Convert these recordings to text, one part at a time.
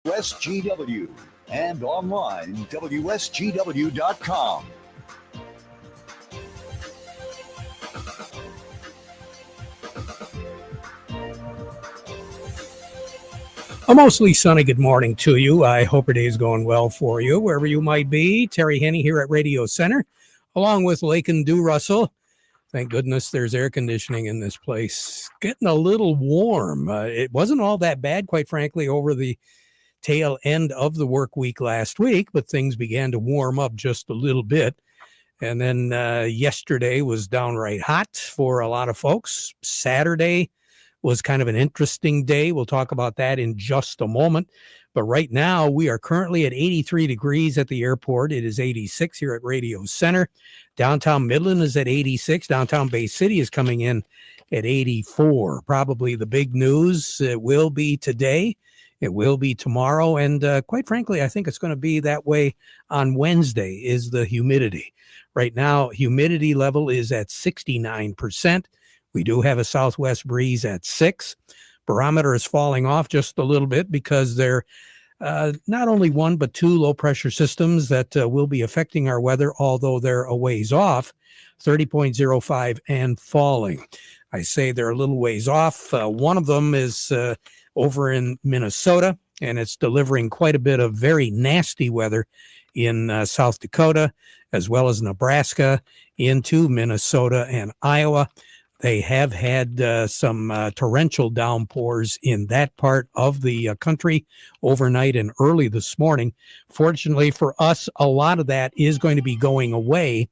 WSGW and online WSGW.com. A mostly sunny good morning to you. I hope your day is going well for you, wherever you might be. Terry Henne here at Radio Center, along with Lake and Dew Russell. Thank goodness there's air conditioning in this place. Getting a little warm. It wasn't all that bad, quite frankly, over the tail end of the work week last week, but things began to warm up just a little bit. And then yesterday was downright hot for a lot of folks. Saturday was kind of an interesting day. We'll talk about that in just a moment. But right now, we are currently at 83 degrees at the airport. It is 86 here at Radio Center. Downtown Midland is at 86. Downtown Bay City is coming in at 84. Probably the big news will be today. It will be tomorrow. And quite frankly, I think it's going to be that way on Wednesday is the humidity. Right now, humidity level is at 69%. We do have a southwest breeze at 6. Barometer is falling off just a little bit because there not only one but two low-pressure systems that will be affecting our weather, although they're a ways off, 30.05 and falling. I say they're a little ways off. One of them is over in Minnesota, and it's delivering quite a bit of very nasty weather in South Dakota, as well as Nebraska, into Minnesota and Iowa. They have had some torrential downpours in that part of the country overnight and early this morning. Fortunately for us, a lot of that is going to be going away.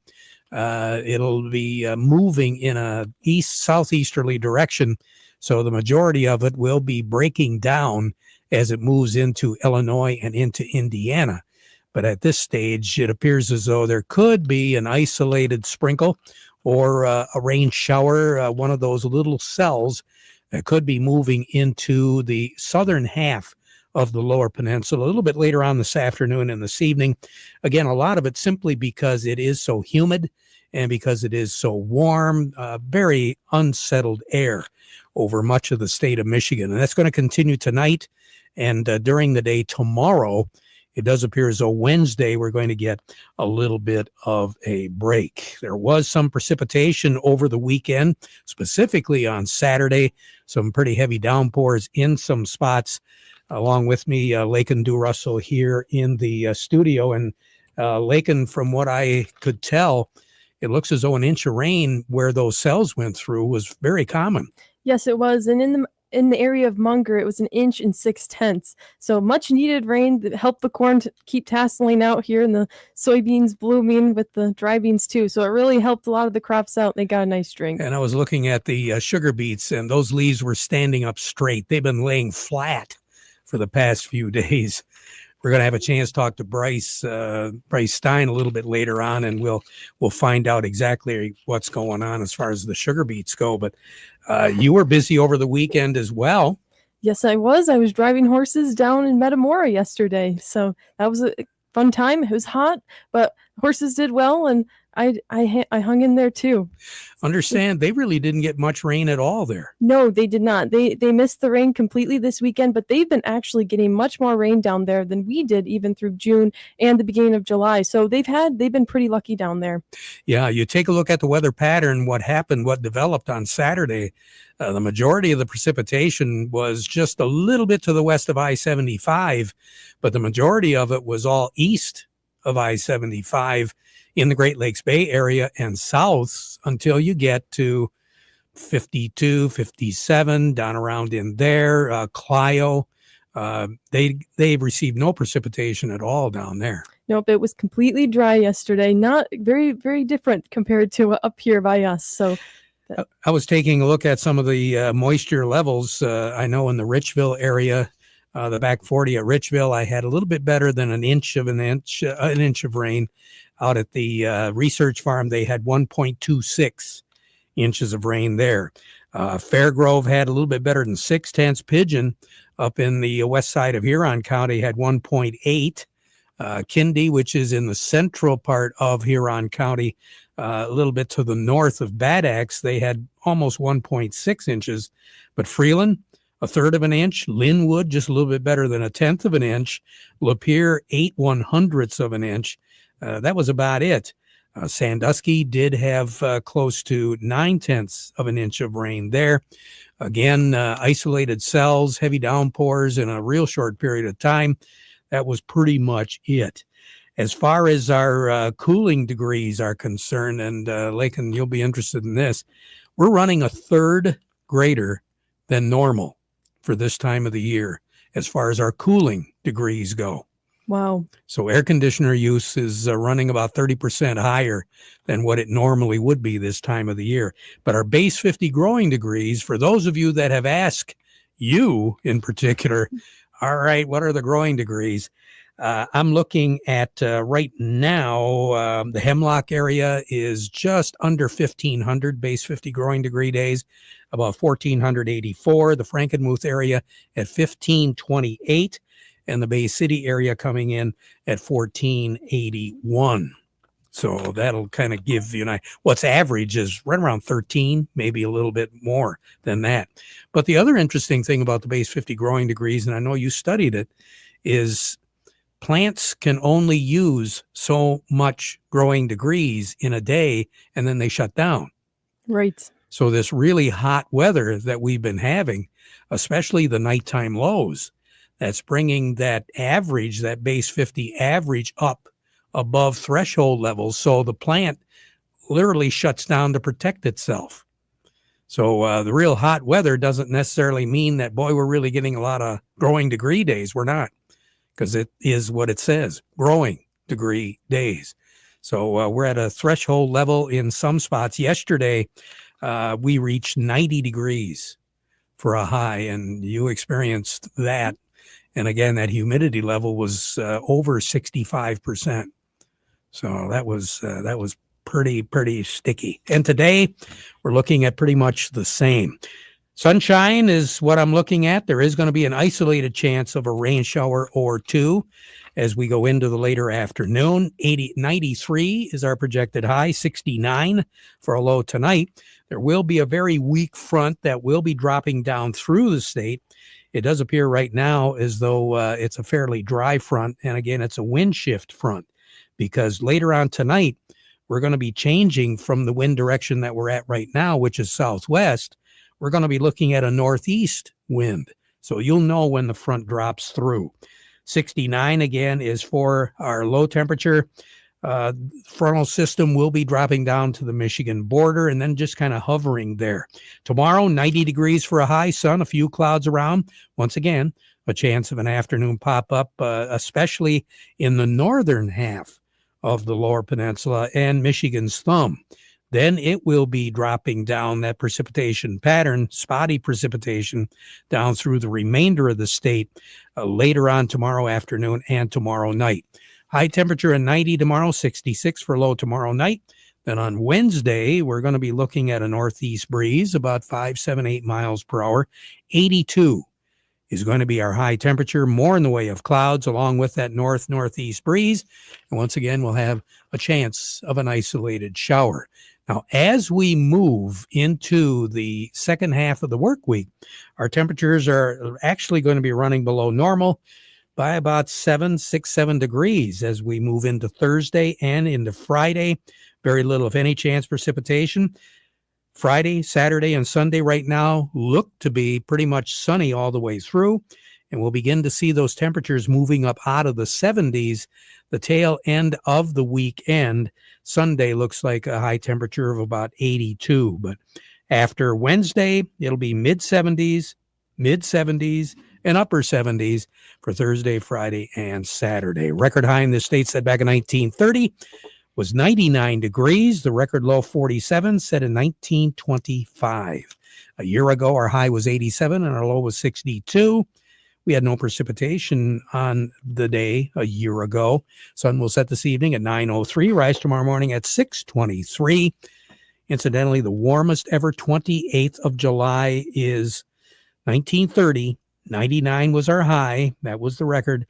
It'll be moving in a southeasterly direction, so the majority of it will be breaking down as it moves into Illinois and into Indiana. But at this stage, it appears as though there could be an isolated sprinkle or a rain shower, one of those little cells that could be moving into the southern half of the lower peninsula a little bit later on this afternoon and this evening. Again, a lot of it simply because it is so humid and because it is so warm, very unsettled air over much of the state of Michigan. And that's going to continue tonight and during the day tomorrow. It does appear as though Wednesday we're going to get a little bit of a break. There was some precipitation over the weekend, specifically on Saturday, some pretty heavy downpours in some spots. Along with me, Lakin Dew Russell here in the studio. And Lakin, from what I could tell, it looks as though an inch of rain where those cells went through was very common. Yes, it was. And in the area of Munger, it was 1 inch and 6/10. So much needed rain that helped the corn to keep tasseling out here and the soybeans blooming with the dry beans too. So it really helped a lot of the crops out. They got a nice drink. And I was looking at the sugar beets, and those leaves were standing up straight. They've been laying flat for the past few days. We're going to have a chance to talk to Bryce Stein a little bit later on, and we'll find out exactly what's going on as far as the sugar beets go. But you were busy over the weekend as well. Yes, I was. I was driving horses down in Metamora yesterday, so that was a fun time. It was hot, but horses did well, and I hung in there too. Understand, they really didn't get much rain at all there. No, they did not. They missed the rain completely this weekend, but they've been actually getting much more rain down there than we did even through June and the beginning of July. So they've been pretty lucky down there. Yeah, you take a look at the weather pattern, what developed on Saturday. The majority of the precipitation was just a little bit to the west of I-75, but the majority of it was all east of I-75 in the Great Lakes Bay area and south until you get to 52, 57, down around in there, Clio. They've received no precipitation at all down there. Nope, it was completely dry yesterday. Not very, very different compared to up here by us. So I was taking a look at some of the moisture levels. I know in the Richville area, the back 40 at Richville, I had a little bit better than an inch of rain. Out at the research farm, they had 1.26 inches of rain there. Fairgrove had a little bit better than 6/10. Pigeon up in the west side of Huron County had 1.8. Kindy, which is in the central part of Huron County, a little bit to the north of Bad Axe, they had almost 1.6 inches. But Freeland, 1/3 of an inch. Linwood, just a little bit better than 1/10 of an inch. Lapeer, 8/100ths of an inch. That was about it. Sandusky did have close to 9/10 of an inch of rain there. Again, isolated cells, heavy downpours in a real short period of time. That was pretty much it. As far as our cooling degrees are concerned, and Lakin, you'll be interested in this, we're running 1/3 greater than normal for this time of the year as far as our cooling degrees go. Wow. So air conditioner use is running about 30% higher than what it normally would be this time of the year. But our base 50 growing degrees, for those of you that have asked, you in particular, all right, what are the growing degrees? I'm looking at right now, the Hemlock area is just under 1,500 base 50 growing degree days, about 1,484. The Frankenmuth area at 1,528. And the Bay City area coming in at 1,481. So that'll kind of give you what's average is right around 13, maybe a little bit more than that. But the other interesting thing about the base 50 growing degrees, and I know you studied it, is plants can only use so much growing degrees in a day, and then they shut down. Right. So this really hot weather that we've been having, especially the nighttime lows, that's bringing that average, that base 50 average up above threshold levels. So the plant literally shuts down to protect itself. So the real hot weather doesn't necessarily mean that, boy, we're really getting a lot of growing degree days. We're not, because it is what it says, growing degree days. So we're at a threshold level in some spots. Yesterday, we reached 90 degrees for a high, and you experienced that. And again, that humidity level was over 65%. So that was pretty sticky. And today we're looking at pretty much the same. Sunshine is what I'm looking at. There is going to be an isolated chance of a rain shower or two as we go into the later afternoon. 93 is our projected high, 69 for a low tonight. There will be a very weak front that will be dropping down through the state. It does appear right now as though it's a fairly dry front. And again, it's a wind shift front, because later on tonight, we're going to be changing from the wind direction that we're at right now, which is southwest. We're going to be looking at a northeast wind. So you'll know when the front drops through. 69 again is for our low temperature. Frontal system will be dropping down to the Michigan border and then just kind of hovering there. Tomorrow, 90 degrees for a high, sun, a few clouds around. Once again, a chance of an afternoon pop-up, especially in the northern half of the lower peninsula and Michigan's thumb. Then it will be dropping down that precipitation pattern, spotty precipitation, down through the remainder of the state later on tomorrow afternoon and tomorrow night. High temperature at 90 tomorrow, 66 for low tomorrow night. Then on Wednesday, we're going to be looking at a northeast breeze, about 5, 7, 8 miles per hour. 82 is going to be our high temperature, more in the way of clouds along with that northeast breeze. And once again, we'll have a chance of an isolated shower. Now, as we move into the second half of the work week, our temperatures are actually going to be running below normal by about 7 degrees as we move into Thursday and into Friday. Very little, if any, chance precipitation. Friday, Saturday, and Sunday right now look to be pretty much sunny all the way through. And we'll begin to see those temperatures moving up out of the 70s, the tail end of the weekend. Sunday looks like a high temperature of about 82. But after Wednesday, it'll be mid-70s, and upper 70s for Thursday, Friday, and Saturday. Record high in the state set back in 1930 was 99 degrees. The record low 47 set in 1925. A year ago, our high was 87 and our low was 62. We had no precipitation on the day a year ago. Sun will set this evening at 9:03, rise tomorrow morning at 6:23. Incidentally, the warmest ever 28th of July is 1930. 99 was our high. That was the record.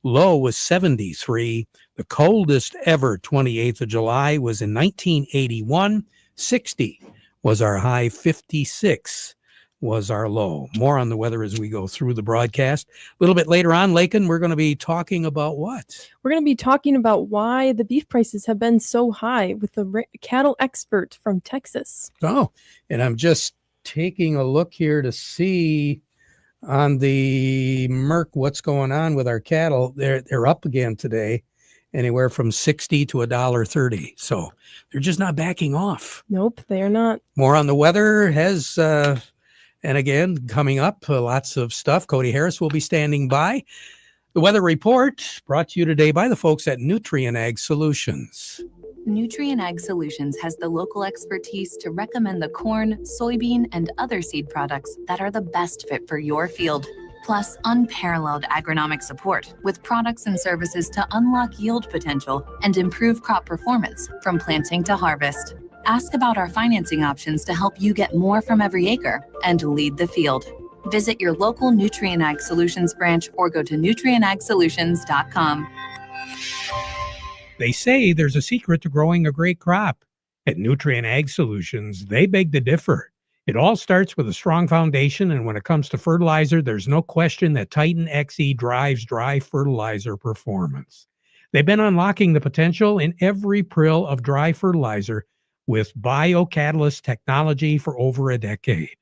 Low was 73. The coldest ever 28th of July was in 1981. 60 was our high, 56 was our low. More on the weather as we go through the broadcast. A little bit later on, Lakin, we're going to be talking about what? We're going to be talking about why the beef prices have been so high with the cattle expert from Texas. Oh, and I'm just taking a look here to see on the Merc what's going on with our cattle. They're up again today, anywhere from 60 to $1.30. So they're just not backing off. Nope, they are not. More on the weather has, and again, coming up, lots of stuff. Cody Harris will be standing by. The weather report brought to you today by the folks at Nutrient Ag Solutions. Nutrient Ag Solutions has the local expertise to recommend the corn, soybean, and other seed products that are the best fit for your field. Plus, unparalleled agronomic support with products and services to unlock yield potential and improve crop performance from planting to harvest. Ask about our financing options to help you get more from every acre and lead the field. Visit your local Nutrient Ag Solutions branch or go to nutrientagsolutions.com. They say there's a secret to growing a great crop. At Nutrient Ag Solutions, they beg to differ. It all starts with a strong foundation, and when it comes to fertilizer, there's no question that Titan XE drives dry fertilizer performance. They've been unlocking the potential in every prill of dry fertilizer with biocatalyst technology for over a decade.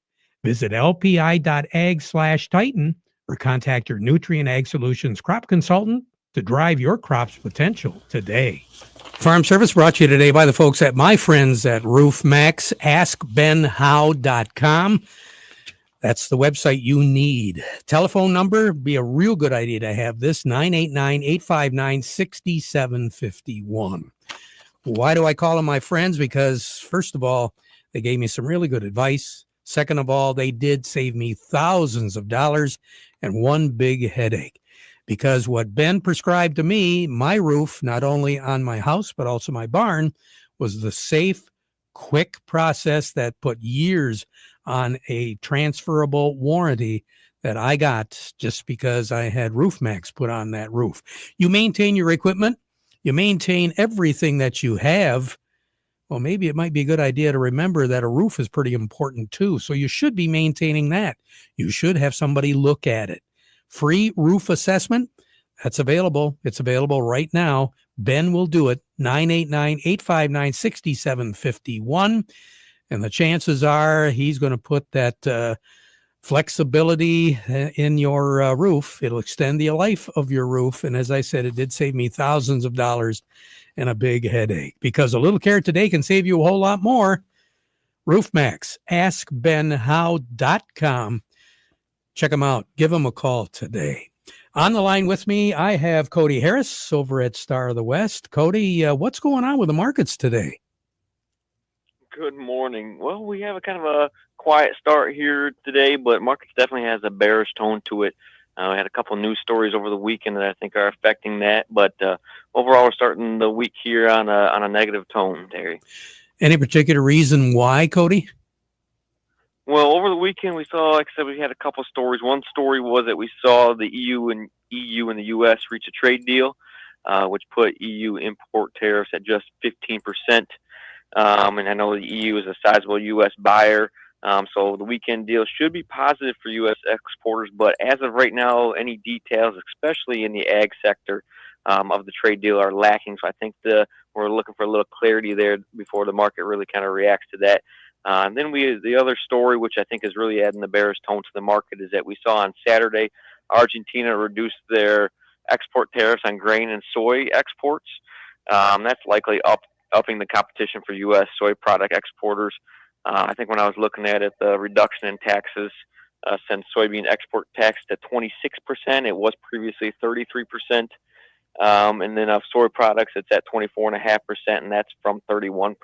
Visit lpi.ag/Titan or contact your Nutrient Ag Solutions crop consultant to drive your crop's potential today. Farm Service brought to you today by the folks at my friends at Roof Max. AskBenHow.com. That's the website you need. Telephone number, be a real good idea to have this, 989-859-6751. Why do I call them my friends? Because, first of all, they gave me some really good advice. Second of all, they did save me thousands of dollars and one big headache. Because what Ben prescribed to me, my roof, not only on my house, but also my barn, was the safe, quick process that put years on a transferable warranty that I got just because I had Roof Max put on that roof. You maintain your equipment, you maintain everything that you have. Well, maybe it might be a good idea to remember that a roof is pretty important too. So you should be maintaining that. You should have somebody look at it. Free roof assessment, that's available. It's available right now. Ben will do it, 989-859-6751. And the chances are he's going to put that flexibility in your roof. It'll extend the life of your roof. And as I said, it did save me thousands of dollars and a big headache, because a little care today can save you a whole lot more. Roof Max, AskBenHow.com. Check them out. Give them a call today. On the line with me, I have Cody Harris over at Star of the West. Cody, what's going on with the markets today? Good morning. Well, we have a kind of a quiet start here today, but markets definitely has a bearish tone to it. We had a couple of news stories over the weekend that I think are affecting that, but overall, we're starting the week here on a negative tone, Terry. Any particular reason why, Cody? Well, over the weekend, we saw, like I said, we had a couple of stories. One story was that we saw the EU and the U.S. reach a trade deal, which put EU import tariffs at just 15%. And I know the EU is a sizable U.S. buyer, so the weekend deal should be positive for U.S. exporters. But as of right now, any details, especially in the ag sector of the trade deal, are lacking. So I think we're looking for a little clarity there before the market really kind of reacts to that. And then the other story, which I think is really adding the bearish tone to the market, is that we saw on Saturday, Argentina reduced their export tariffs on grain and soy exports. That's likely upping the competition for U.S. soy product exporters. I think when I was looking at it, the reduction in taxes sent soybean export tax to 26%. It was previously 33%. And then of soy products, it's at 24.5%, and that's from 31%.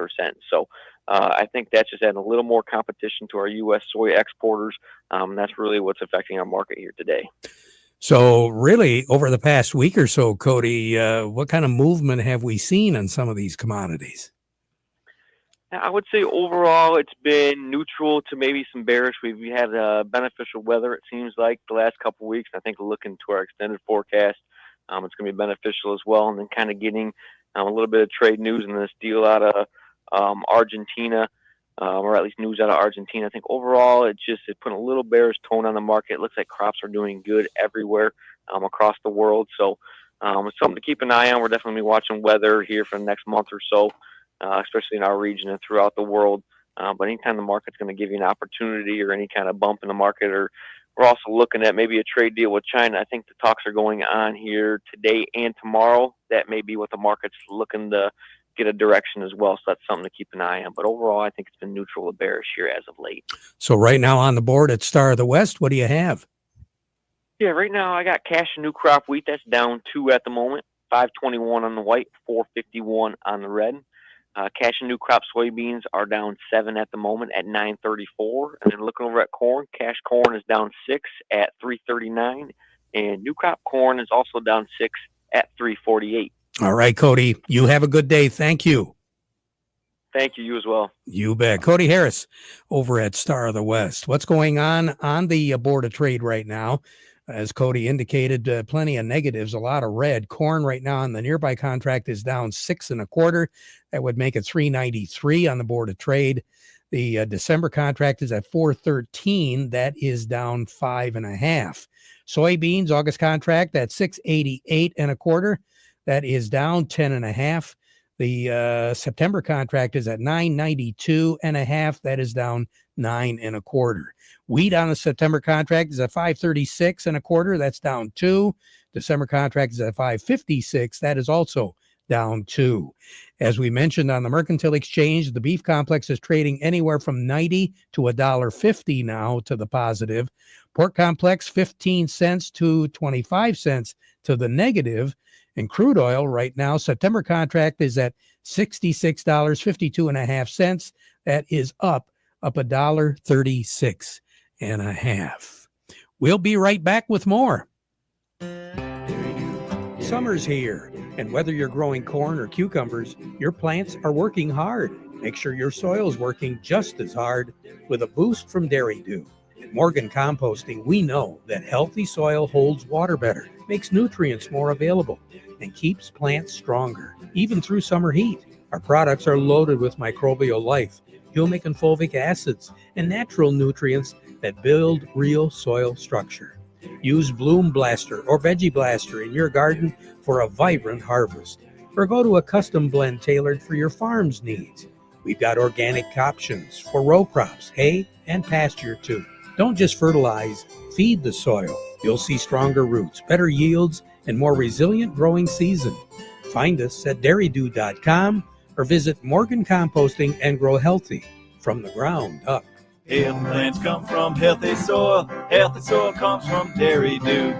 So I think that's just adding a little more competition to our U.S. soy exporters. That's really what's affecting our market here today. So really, over the past week or so, Cody, what kind of movement have we seen on some of these commodities? I would say overall it's been neutral to maybe some bearish. We've had beneficial weather, it seems like, the last couple of weeks. I think looking to our extended forecast, it's going to be beneficial as well. And then kind of getting a little bit of trade news in this deal out of Argentina. or at least news out of Argentina. I think overall it's putting a little bearish tone on the market. It looks like crops are doing good everywhere across the world. So it's something to keep an eye on. We're definitely watching weather here for the next month or so, especially in our region and throughout the world. But anytime the market's going to give you an opportunity or any kind of bump in the market, or we're also looking at maybe a trade deal with China. I think the talks are going on here today and tomorrow. That may be what the market's looking to get a direction as well. So that's something to keep an eye on. But overall, I think it's been neutral to bearish here as of late. So right now on the board at Star of the West, what do you have? Yeah, right now I got cash and new crop wheat. That's down 2 at the moment. 521 on the white, 451 on the red. Cash and new crop soybeans are down 7 at the moment at 934. And then looking over at corn, cash corn is down 6 at 339. And new crop corn is also down 6 at 348. All right, Cody, you have a good day. Thank you. Thank you. You as well. You bet. Cody Harris over at Star of the West. What's going on the board of trade right now? As Cody indicated, plenty of negatives, a lot of red. Corn right now on the nearby contract is down 6 1/4. That would make it 393 on the board of trade. The December contract is at 413. That is down 5 1/2. Soybeans, August contract at 688 1/4. That is down 10 1/2. The September contract is at 992 1/2. That is down 9 1/4. Wheat on the September contract is at 536 1/4. That's down 2. December contract is at 556. That is also down 2. As we mentioned on the Mercantile Exchange, the beef complex is trading anywhere from 90 to $1.50 now to the positive. Pork complex 15 cents to 25 cents to the negative. And crude oil right now, September contract is at $66.52 1/2. That is up $1.36 1/2. We'll be right back with more. Summer's here, and whether you're growing corn or cucumbers, your plants are working hard. Make sure your soil's working just as hard with a boost from Dairy Dew. At Morgan Composting, we know that healthy soil holds water better, makes nutrients more available, and keeps plants stronger, even through summer heat. Our products are loaded with microbial life, humic and fulvic acids, and natural nutrients that build real soil structure. Use Bloom Blaster or Veggie Blaster in your garden for a vibrant harvest, or go to a custom blend tailored for your farm's needs. We've got organic options for row crops, hay, and pasture too. Don't just fertilize, feed the soil. You'll see stronger roots, better yields, and more resilient growing season. Find us at dairydew.com or visit Morgan Composting and grow healthy from the ground up. Healthy plants come from healthy soil. Healthy soil comes from Dairy Dew.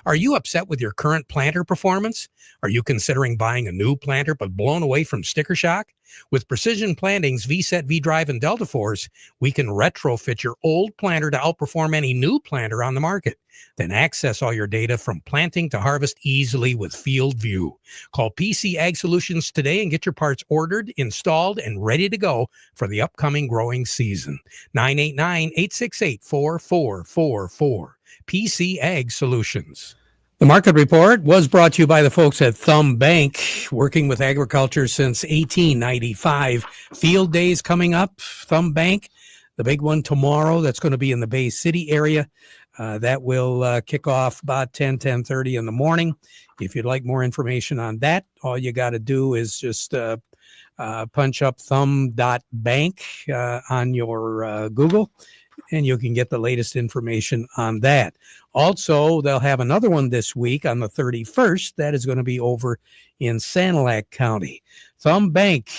Are you upset with your current planter performance? Are you considering buying a new planter but blown away from sticker shock? With Precision Planting's VSET, V-Drive, and Delta Force, we can retrofit your old planter to outperform any new planter on the market. Then access all your data from planting to harvest easily with Field View. Call PC Ag Solutions today and get your parts ordered, installed, and ready to go for the upcoming growing season. 989-868-4444. PC Ag Solutions. The market report was brought to you by the folks at Thumb Bank, working with agriculture since 1895. Field days coming up, Thumb Bank, the big one tomorrow that's going to be in the Bay City area. That will kick off about 10:30 in the morning. If you'd like more information on that, all you got to do is just punch up thumb.bank on your Google, and you can get the latest information on that. Also, they'll have another one this week on the 31st. That is going to be over in Sanilac County. Thumb Bank,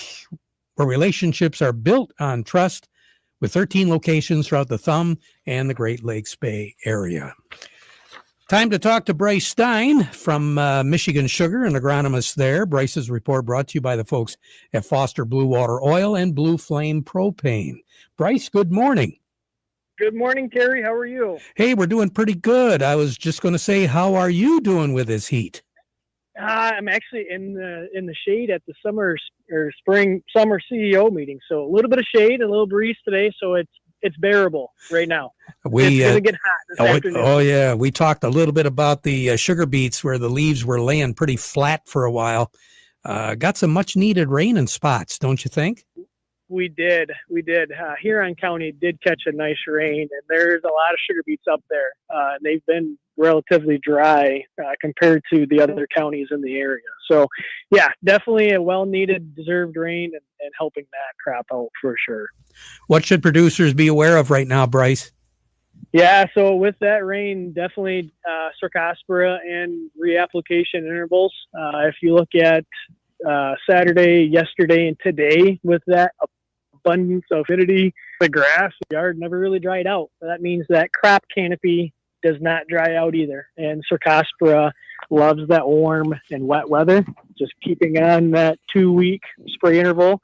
where relationships are built on trust, with 13 locations throughout the Thumb and the Great Lakes Bay area. Time to talk to Bryce Stein from Michigan Sugar, an agronomist there. Bryce's report brought to you by the folks at Foster Blue Water Oil and Blue Flame Propane. Bryce, good morning. Good morning, Terry. How are you? Hey, we're doing pretty good. I was just going to say, how are you doing with this heat? I'm actually in the shade at the summer CEO meeting. So a little bit of shade, a little breeze today. So it's bearable right now. It's going to get hot this afternoon. Oh, yeah. We talked a little bit about the sugar beets where the leaves were laying pretty flat for a while. Got some much needed rain in spots, don't you think? We did. Huron County did catch a nice rain, and there's a lot of sugar beets up there. They've been relatively dry compared to the other counties in the area. So, yeah, definitely a well-needed, deserved rain and helping that crop out for sure. What should producers be aware of right now, Bryce? Yeah, so with that rain, definitely Cercospora and reapplication intervals. If you look at Saturday, yesterday, and today with that abundance of humidity, the grass, the yard never really dried out. That means that crop canopy does not dry out either. And Cercospora loves that warm and wet weather. Just keeping on that 2-week spray interval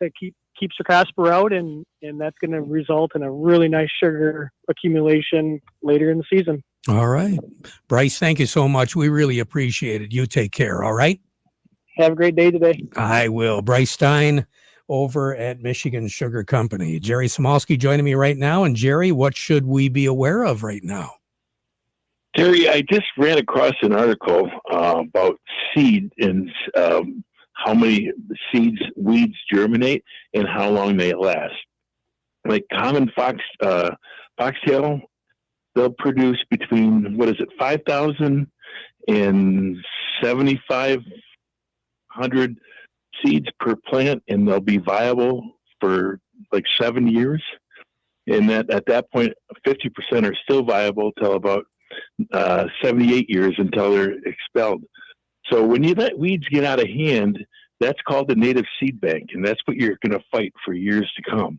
to keep Cercospora out, and that's going to result in a really nice sugar accumulation later in the season. All right. Bryce, thank you so much. We really appreciate it. You take care, all right? Have a great day today. I will. Bryce Stein over at Michigan Sugar Company. Jerry Smolsky joining me right now. And Jerry, what should we be aware of right now? Terry, I just ran across an article about seed and how many weeds germinate and how long they last. Like common foxtail, they'll produce between, 5,000 and 7,500 seeds per plant, and they'll be viable for like 7 years. And that at that point, 50% are still viable till about 78 years until they're expelled. So when you let weeds get out of hand, that's called the native seed bank, and that's what you're going to fight for years to come.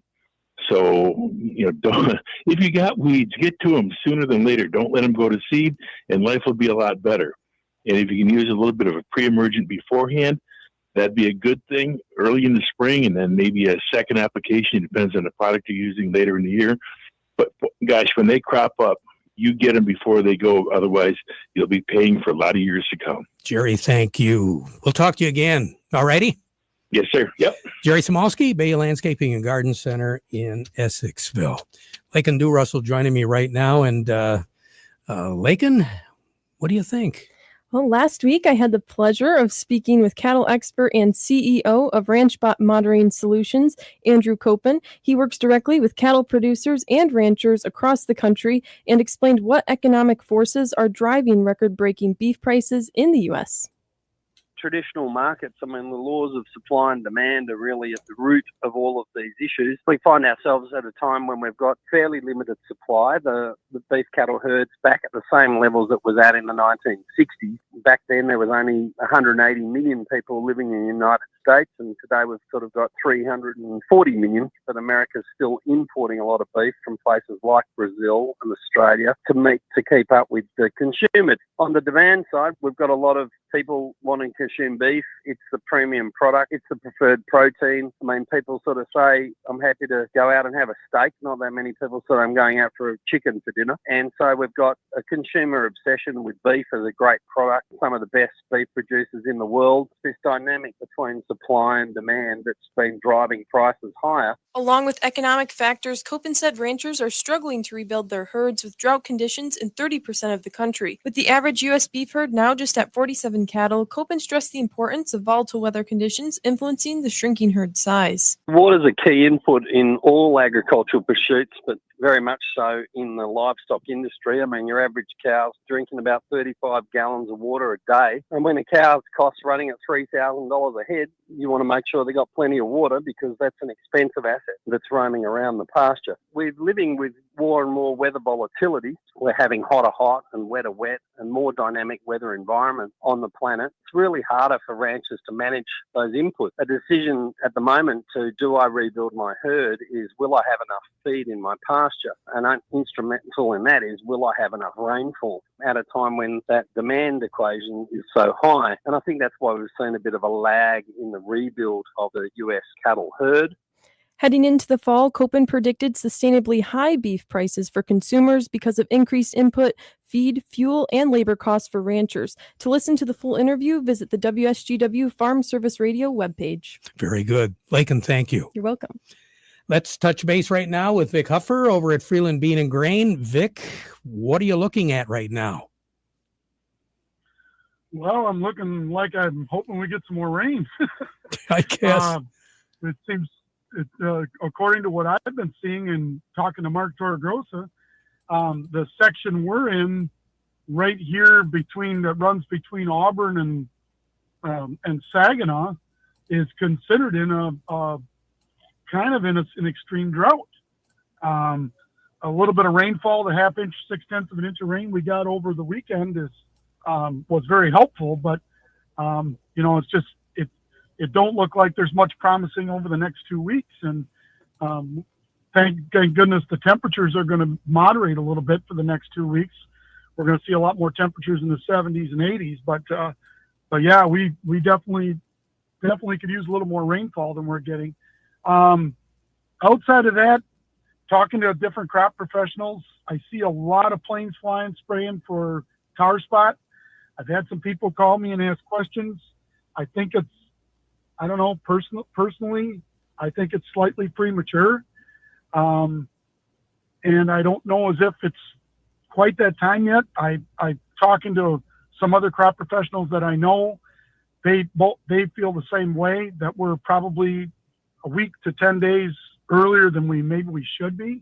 So, if you got weeds, get to them sooner than later. Don't let them go to seed, and life will be a lot better. And if you can use a little bit of a pre-emergent beforehand, that'd be a good thing early in the spring, and then maybe a second application. It depends on the product you're using later in the year. But gosh, when they crop up, you get them before they go. Otherwise, you'll be paying for a lot of years to come. Jerry, thank you. We'll talk to you again. All righty? Yes, sir. Yep. Jerry Smolsky, Bay Landscaping and Garden Center in Essexville. Lakin Du Russell joining me right now. And Lakin, what do you think? Well, last week I had the pleasure of speaking with cattle expert and CEO of RanchBot Monitoring Solutions, Andrew Copen. He works directly with cattle producers and ranchers across the country and explained what economic forces are driving record-breaking beef prices in the U.S. Traditional markets, the laws of supply and demand are really at the root of all of these issues. We find ourselves at a time when we've got fairly limited supply. The beef cattle herd's back at the same levels it was at in the 1960s. Back then, there was only 180 million people living in the United States, and today we've sort of got 340 million. But America's still importing a lot of beef from places like Brazil and Australia to keep up with the consumers. On the demand side, we've got a lot of people wanting to consume beef. It's the premium product. It's the preferred protein. People sort of say, I'm happy to go out and have a steak. Not that many people say I'm going out for a chicken for dinner. And so we've got a consumer obsession with beef as a great product. Some of the best beef producers in the world. This dynamic between supply and demand that's been driving prices higher. Along with economic factors, Copen said ranchers are struggling to rebuild their herds with drought conditions in 30% of the country. With the average U.S. beef herd now just at 47 cattle, Copen stressed the importance of volatile weather conditions influencing the shrinking herd size. Water is a key input in all agricultural pursuits, but very much so in the livestock industry. Your average cow's drinking about 35 gallons of water a day. And when a cow's costs running at $3,000 a head, you want to make sure they got plenty of water because that's an expensive asset that's roaming around the pasture. We're living with more and more weather volatility. We're having hotter hot and wetter wet and more dynamic weather environments on the planet. It's really harder for ranchers to manage those inputs. A decision at the moment to do I rebuild my herd is will I have enough feed in my pasture? And instrumental in that is will I have enough rainfall at a time when that demand equation is so high? And I think that's why we've seen a bit of a lag in the rebuild of the US cattle herd. Heading into the fall, Copen predicted sustainably high beef prices for consumers because of increased input, feed, fuel, and labor costs for ranchers. To listen to the full interview, visit the WSGW Farm Service Radio webpage. Very good. Lakin, thank you. You're welcome. Let's touch base right now with Vic Huffer over at Freeland Bean and Grain. Vic, what are you looking at right now? Well, I'm looking like I'm hoping we get some more rain. I guess. It seems according to what I've been seeing and talking to Mark Torregrossa, the section we're in right here that runs between Auburn and Saginaw is considered in a kind of in an extreme drought. A little bit of rainfall, the half inch, 0.6 of an inch of rain we got over the weekend was very helpful, but it's just it don't look like there's much promising over the next 2 weeks, and thank goodness the temperatures are going to moderate a little bit for the next 2 weeks. We're going to see a lot more temperatures in the 70s and 80s, but yeah, we definitely could use a little more rainfall than we're getting. Outside of that, talking to different crop professionals, I see a lot of planes flying, spraying for tar spot. I've had some people call me and ask questions. I think I don't know, personally, I think it's slightly premature. And I don't know as if it's quite that time yet. I'm talking to some other crop professionals that I know. They feel the same way, that we're probably a week to 10 days earlier than we should be.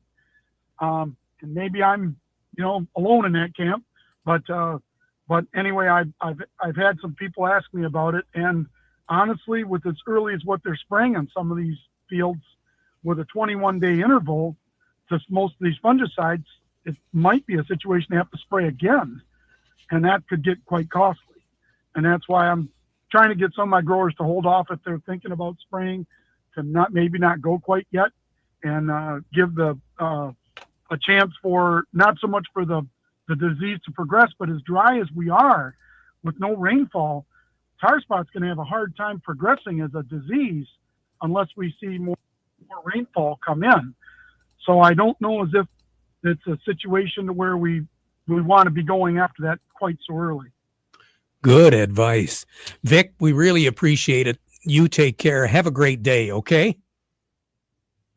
And maybe I'm, alone in that camp, but anyway, I've had some people ask me about it, and honestly, with as early as what they're spraying on some of these fields with a 21-day interval to most of these fungicides, it might be a situation they have to spray again, and that could get quite costly. And that's why I'm trying to get some of my growers to hold off if they're thinking about spraying, to maybe not go quite yet, and give a chance for not so much for the disease to progress, but as dry as we are with no rainfall, tar spot's going to have a hard time progressing as a disease unless we see more rainfall come in. So I don't know as if it's a situation where we want to be going after that quite so early. Good advice. Vic, we really appreciate it. You take care. Have a great day, okay?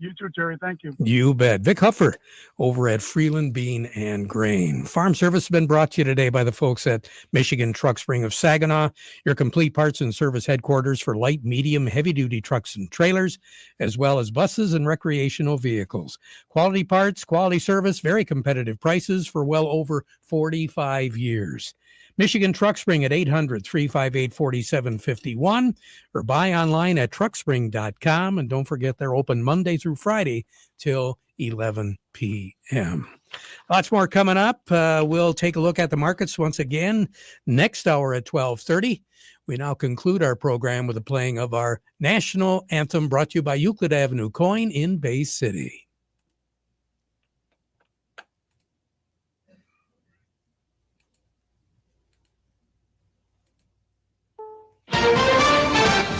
You too, Terry. Thank you. You bet. Vic Huffer over at Freeland Bean and Grain. Farm Service has been brought to you today by the folks at Michigan Truck Spring of Saginaw, your complete parts and service headquarters for light, medium, heavy-duty trucks and trailers, as well as buses and recreational vehicles. Quality parts, quality service, very competitive prices for well over 45 years. Michigan Truck Spring at 800-358-4751 or buy online at truckspring.com. And don't forget, they're open Monday through Friday till 11 p.m. Lots more coming up. We'll take a look at the markets once again next hour at 12:30. We now conclude our program with the playing of our national anthem brought to you by Euclid Avenue Coin in Bay City.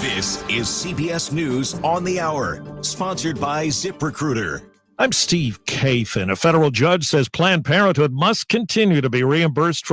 This is CBS News on the Hour, sponsored by ZipRecruiter. I'm Steve Kathan. A federal judge says Planned Parenthood must continue to be reimbursed for